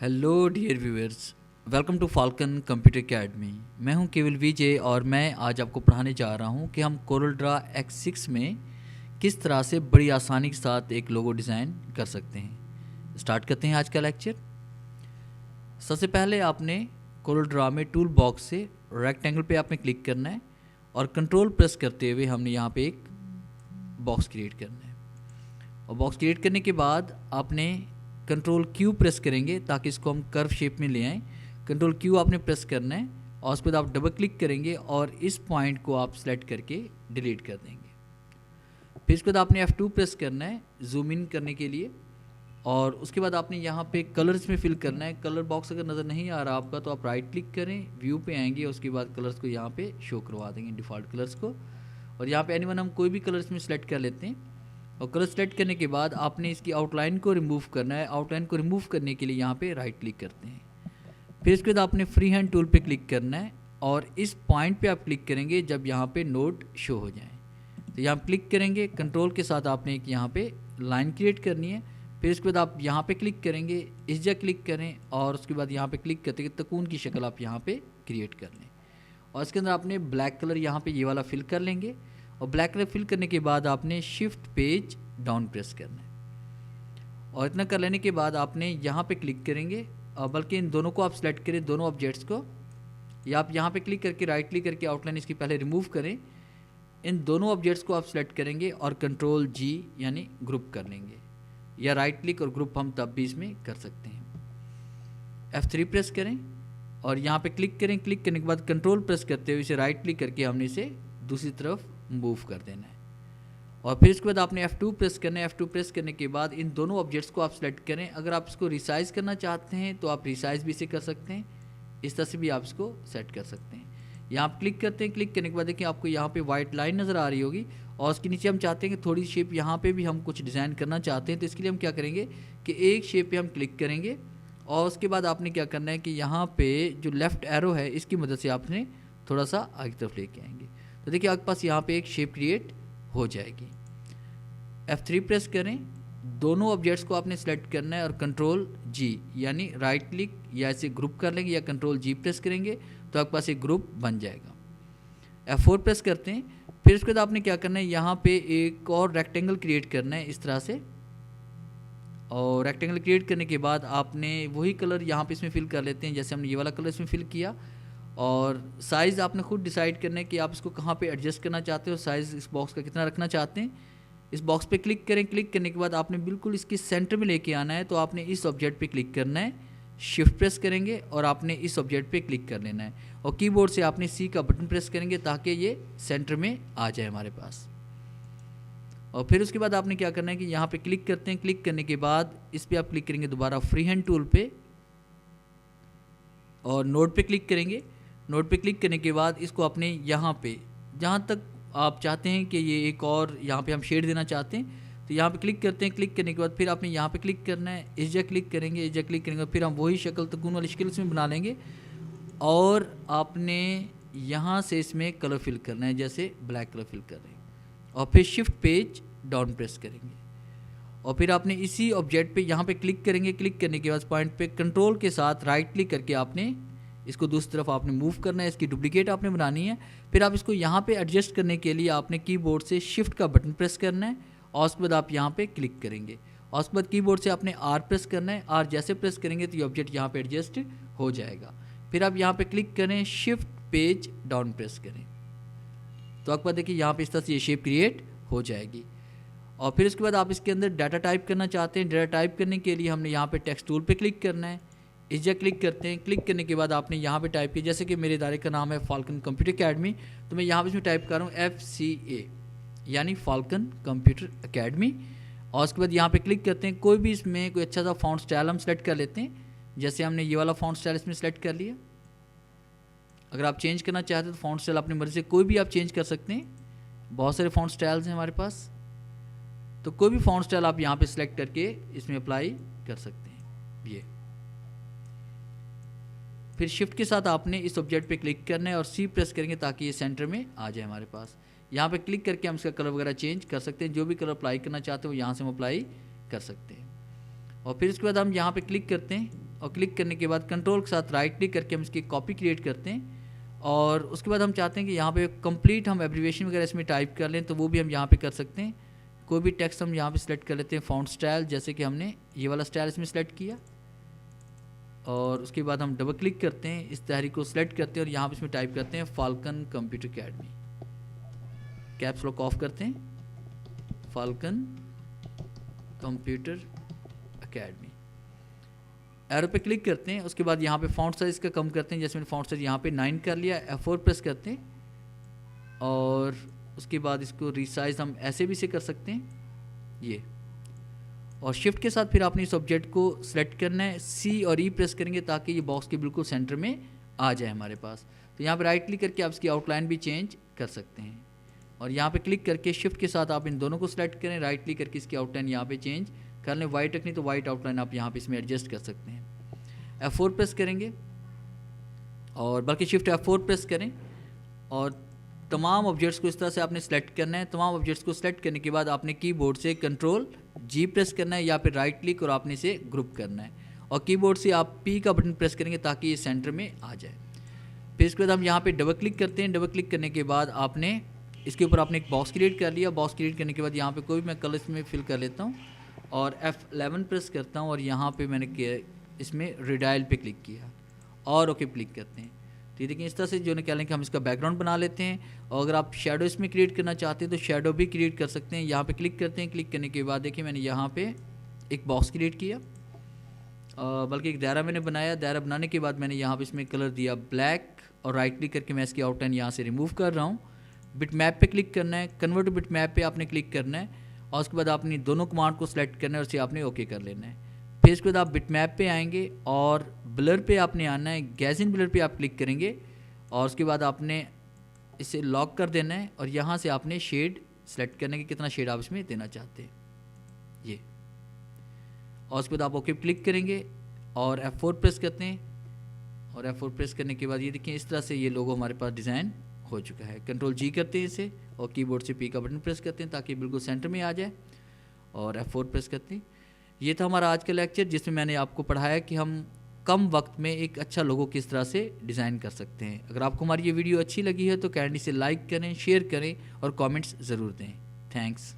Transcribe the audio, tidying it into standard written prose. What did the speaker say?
Hello dear viewers, welcome to Falcon computer academy. मैं हूं केवल विजय और मैं आज आपको पढ़ाने जा रहा हूं कि हम कोरल ड्रा X6 में किस तरह से बड़ी आसानी के साथ एक लोगो डिज़ाइन कर सकते हैं। स्टार्ट करते हैं आज का लेक्चर। सबसे पहले आपने कोरल ड्रा में टूल बॉक्स से रेक्टेंगल पे आपने क्लिक करना है और कंट्रोल प्रेस करते हुए हमने यहाँ पे एक बॉक्स क्रिएट करना है। और बॉक्स क्रिएट करने के बाद आपने कंट्रोल क्यू प्रेस करेंगे ताकि इसको हम कर्व शेप में ले आएँ। कंट्रोल क्यू आपने प्रेस करना है और उस पर आप डबल क्लिक करेंगे और इस पॉइंट को आप सेलेक्ट करके डिलीट कर देंगे। फिर इसके बाद आपने F2 प्रेस करना है जूम इन करने के लिए और उसके बाद आपने यहाँ पे कलर्स में फिल करना है। कलर बॉक्स अगर नज़र नहीं आ रहा आपका तो आप राइट क्लिक करें, व्यू पे आएंगे, उसके बाद कलर्स को यहाँ पे शो करवा देंगे, डिफ़ॉल्ट कलर्स को। और यहाँ पे एनीवन हम कोई भी कलर्स में सेलेक्ट कर लेते हैं और कलर सेलेक्ट करने के बाद आपने इसकी आउटलाइन को रिमूव करना है। आउटलाइन को रिमूव करने के लिए यहाँ पे राइट क्लिक करते हैं। फिर इसके बाद आपने फ्री हैंड टूल पे क्लिक करना है और इस पॉइंट पे आप क्लिक करेंगे जब यहाँ पे नोड शो हो जाए। तो यहाँ क्लिक करेंगे, कंट्रोल के साथ आपने एक यहाँ पे लाइन क्रिएट करनी है। फिर इसके बाद आप यहाँ पे क्लिक करेंगे, इस जगह क्लिक करें और उसके बाद यहाँ पे क्लिक करते तकून की शक्ल आप यहाँ पे क्रिएट कर लें। और इसके अंदर आपने ब्लैक कलर यहाँ पे ये वाला फिल कर लेंगे और ब्लैक कलर फिल करने के बाद आपने शिफ्ट पेज डाउन प्रेस करना है। और इतना कर लेने के बाद आपने यहाँ पे क्लिक करेंगे, बल्कि इन दोनों को आप सेलेक्ट करें, दोनों ऑब्जेक्ट्स को, या आप यहाँ पे क्लिक करके राइट क्लिक करके आउटलाइन इसकी पहले रिमूव करें। इन दोनों ऑब्जेक्ट्स को आप सेलेक्ट करेंगे और कंट्रोल G यानी ग्रुप कर लेंगे, या राइट क्लिक और ग्रुप हम तब भी इसमें कर सकते हैं। F3 प्रेस करें और यहाँ पे क्लिक करें। क्लिक करने के बाद कंट्रोल प्रेस करते हुए इसे राइट क्लिक करके हमने इसे दूसरी तरफ मूव कर देना है। और फिर इसके बाद आपने F2 प्रेस करना है। F2 प्रेस करने के बाद इन दोनों ऑब्जेक्ट्स को आप सेलेक्ट करें। अगर आप इसको रिसाइज़ करना चाहते हैं तो आप रिसाइज़ भी इसे कर सकते हैं, इस तरह से भी आप इसको सेट कर सकते हैं। यहाँ आप क्लिक करते हैं, क्लिक करने के बाद देखिए आपको यहाँ पे वाइट लाइन नज़र आ रही होगी और उसके नीचे हम चाहते हैं कि थोड़ी शेप यहाँ पे भी हम कुछ डिज़ाइन करना चाहते हैं। तो इसके लिए हम क्या करेंगे कि एक शेप पे हम क्लिक करेंगे और उसके बाद आपने क्या करना है कि यहाँ पे जो लेफ़्ट एरो है इसकी मदद से आपने थोड़ा सा आगे की तरफ लेके आएंगे। तो देखिए आपके पास यहाँ पे एक शेप क्रिएट हो जाएगी। F3 प्रेस करें, दोनों ऑब्जेक्ट्स को आपने सेलेक्ट करना है और कंट्रोल G यानी राइट क्लिक या इसे ग्रुप कर लेंगे या कंट्रोल G प्रेस करेंगे तो आपके पास एक ग्रुप बन जाएगा। F4 प्रेस करते हैं। फिर उसके बाद आपने क्या करना है, यहाँ पे एक और रेक्टेंगल क्रिएट करना है इस तरह से। और रेक्टेंगल क्रिएट करने के बाद आपने वही कलर यहाँ पे इसमें फिल कर लेते हैं जैसे हमने ये वाला कलर इसमें फिल किया। और साइज़ आपने खुद डिसाइड करना है कि आप इसको कहाँ पे एडजस्ट करना चाहते हो, साइज़ इस बॉक्स का कितना रखना चाहते हैं। इस बॉक्स पे क्लिक करें। क्लिक करने के बाद आपने बिल्कुल इसके सेंटर में लेके आना है। तो आपने इस ऑब्जेक्ट पे क्लिक करना है, शिफ्ट प्रेस करेंगे और आपने इस ऑब्जेक्ट पे क्लिक कर लेना है और कीबोर्ड से आपने C का बटन प्रेस करेंगे ताकि ये सेंटर में आ जाए हमारे पास। और फिर उसके बाद आपने क्या करना है कि यहाँ पे क्लिक करते हैं। क्लिक करने के बाद इस पर आप क्लिक करेंगे दोबारा फ्री हैंड टूल पे और नोड पे क्लिक करेंगे। नोड पे क्लिक करने के बाद इसको अपने यहाँ पे जहाँ तक आप चाहते हैं कि ये एक और यहाँ पे हम शेड देना चाहते हैं तो यहाँ पे क्लिक करते हैं। क्लिक करने के बाद फिर आपने यहाँ पे क्लिक करना है, इस जगह क्लिक करेंगे, इस जगह क्लिक करेंगे, फिर हम वही शक्ल तकून वाली शक्ल इसमें बना लेंगे। और आपने यहाँ से इसमें कलर फिल करना है जैसे ब्लैक कलर फिल कर रहे हैं और फिर शिफ्ट पेज डाउन प्रेस करेंगे और फिर आपने इसी ऑब्जेक्ट पे यहाँ पे क्लिक करेंगे। क्लिक करने के बाद पॉइंट पे कंट्रोल के साथ राइट क्लिक करके आपने इसको दूसरी तरफ आपने मूव करना है, इसकी डुप्लीकेट आपने बनानी है। फिर आप इसको यहाँ पे एडजस्ट करने के लिए आपने कीबोर्ड से शिफ्ट का बटन प्रेस करना है और उसके बाद आप यहाँ पे क्लिक करेंगे और उसके बाद कीबोर्ड से आपने R प्रेस करना है। R जैसे प्रेस करेंगे तो ये ऑब्जेक्ट यहाँ पे एडजस्ट हो जाएगा। फिर आप यहाँ पे क्लिक करें, शिफ्ट पेज डाउन प्रेस करें तो आपके पास देखिए यहाँ पे इस तरह से ये शेप क्रिएट हो जाएगी। और फिर उसके बाद आप इसके अंदर डाटा टाइप करना चाहते हैं। डाटा टाइप करने के लिए हमने यहाँ पे टेक्स्ट टूल पे क्लिक करना है, इस जगह क्लिक करते हैं। क्लिक करने के बाद आपने यहाँ पे टाइप किया, जैसे कि मेरे इदारे का नाम है फाल्कन कंप्यूटर एकेडमी तो मैं यहाँ पे इसमें टाइप कर रहा हूँ FCA यानी फाल्कन कंप्यूटर एकेडमी। और उसके बाद यहाँ पे क्लिक करते हैं। कोई भी इसमें कोई अच्छा सा फॉन्ट स्टाइल हम सेलेक्ट कर लेते हैं, जैसे हमने ये वाला फॉन्ट स्टाइल इसमें सेलेक्ट कर लिया। अगर आप चेंज करना चाहते हैं तो फॉन्ट स्टाइल अपनी मर्जी से कोई भी आप चेंज कर सकते हैं, बहुत सारे फॉन्ट स्टाइल्स हैं हमारे पास। तो कोई भी फॉन्ट स्टाइल आप यहाँ पे सिलेक्ट करके इसमें अप्लाई कर सकते हैं। ये फिर शिफ्ट के साथ आपने इस ऑब्जेक्ट पे क्लिक करना है और C प्रेस करेंगे ताकि ये सेंटर में आ जाए हमारे पास। यहाँ पे क्लिक करके हम इसका कलर वगैरह चेंज कर सकते हैं, जो भी कलर अप्लाई करना चाहते हो यहाँ से हम अप्लाई कर सकते हैं। और फिर इसके बाद हम यहाँ पे क्लिक करते हैं और क्लिक करने के बाद कंट्रोल के साथ राइट क्लिक करके हम इसकी कॉपी क्रिएट करते हैं। और उसके बाद हम चाहते हैं कि यहाँ पे कंप्लीट हम एब्रीविएशन वगैरह इसमें टाइप कर लें, तो वो भी हम यहाँ पे कर सकते हैं। कोई भी टेक्स्ट हम यहाँ पे सिलेक्ट कर लेते हैं, फ़ॉन्ट स्टाइल, जैसे कि हमने ये वाला स्टाइल इसमें सेलेक्ट किया। और उसके बाद हम डबल क्लिक करते हैं, इस तहरीक को सिलेक्ट करते हैं और यहाँ पे इसमें टाइप करते हैं falcon computer academy. Caps lock of करते हैं, फाल्कन कंप्यूटर अकेडमी। एरो पे क्लिक करते हैं, उसके बाद यहाँ पे फ़ॉन्ट साइज़ का कम करते हैं। जैसे मैंने फ़ॉन्ट साइज़ यहाँ पे 9 कर लिया, F4 प्रेस करते हैं और उसके बाद इसको रीसाइज हम ऐसे भी से कर सकते हैं ये। और शिफ्ट के साथ फिर आपने इस ऑब्जेक्ट को सिलेक्ट करना है, C और E प्रेस करेंगे ताकि ये बॉक्स के बिल्कुल सेंटर में आ जाए हमारे पास। तो यहाँ पे राइट क्लिक करके आप इसकी आउटलाइन भी चेंज कर सकते हैं। और यहाँ पे क्लिक करके शिफ्ट के साथ आप इन दोनों को सिलेक्ट करें, राइट क्लिक करके इसकी आउटलाइन यहाँ पे चेंज कर लें। वाइट रखनी तो वाइट आउटलाइन आप यहाँ पे इसमें एडजस्ट कर सकते हैं। F4 प्रेस करेंगे और बल्कि शिफ्ट F4 प्रेस करें और तमाम ऑब्जेक्ट्स को इस तरह से आपने सेलेक्ट करना है। तमाम ऑब्जेक्ट्स को सिलेक्ट करने के बाद आपने कीबोर्ड से कंट्रोल G प्रेस करना है या फिर राइट क्लिक और आपने इसे ग्रुप करना है। और कीबोर्ड से आप P का बटन प्रेस करेंगे ताकि ये सेंटर में आ जाए। फिर इसके बाद हम यहाँ पे डबल क्लिक करते हैं। डबल क्लिक करने के बाद आपने इसके ऊपर आपने एक बॉक्स क्रिएट कर लिया। बॉक्स क्रिएट करने के बाद यहाँ पे कोई भी मैं कलर इसमें फिल कर लेता हूँ और F11 प्रेस करता हूँ और यहाँ पे मैंने इसमें रिडायल पे क्लिक किया और ओके क्लिक करते हैं। तो ये देखिए इस तरह से जो निकालें कि हम इसका बैकग्राउंड बना लेते हैं। और अगर आप शेडो इसमें क्रिएट करना चाहते हैं तो शेडो भी क्रिएट कर सकते हैं। यहाँ पे क्लिक करते हैं, क्लिक करने के बाद देखिए मैंने यहाँ पे एक बॉक्स क्रिएट किया, बल्कि एक दायरा मैंने बनाया। दायरा बनाने के बाद मैंने यहाँ पे इसमें कलर दिया ब्लैक और राइट क्लिक करके मैं इसकी आउटलाइन यहाँ से रिमूव कर रहा हूँ। बिट मैप पे क्लिक करना है, कन्वर्ट बिट मैप पे आपने क्लिक करना है और उसके बाद आपने दोनों कमांड को सिलेक्ट करना है और उसे आपने ओके कर लेना है। फिर इसके बाद आप बिट मैप पे आएंगे और ब्लर पे आपने आना है। गैसिन ब्लर पे आप क्लिक करेंगे और उसके बाद आपने इसे लॉक कर देना है और यहाँ से आपने शेड सेलेक्ट करना है कि कितना शेड आप इसमें देना चाहते हैं ये। और उसके बाद आप ओके क्लिक करेंगे और F4 प्रेस करते हैं और F4 प्रेस करने के बाद ये देखिए इस तरह से ये लोगो हमारे पास डिज़ाइन हो चुका है। कंट्रोल G करते हैं इसे और कीबोर्ड से P का बटन प्रेस करते हैं ताकि बिल्कुल सेंटर में आ जाए और F4 प्रेस करते हैं। ये था हमारा आज का लेक्चर जिसमें मैंने आपको पढ़ाया कि हम कम वक्त में एक अच्छा लोगो किस तरह से डिज़ाइन कर सकते हैं। अगर आपको हमारी ये वीडियो अच्छी लगी है तो काइंडली से लाइक करें, शेयर करें और कमेंट्स ज़रूर दें। थैंक्स।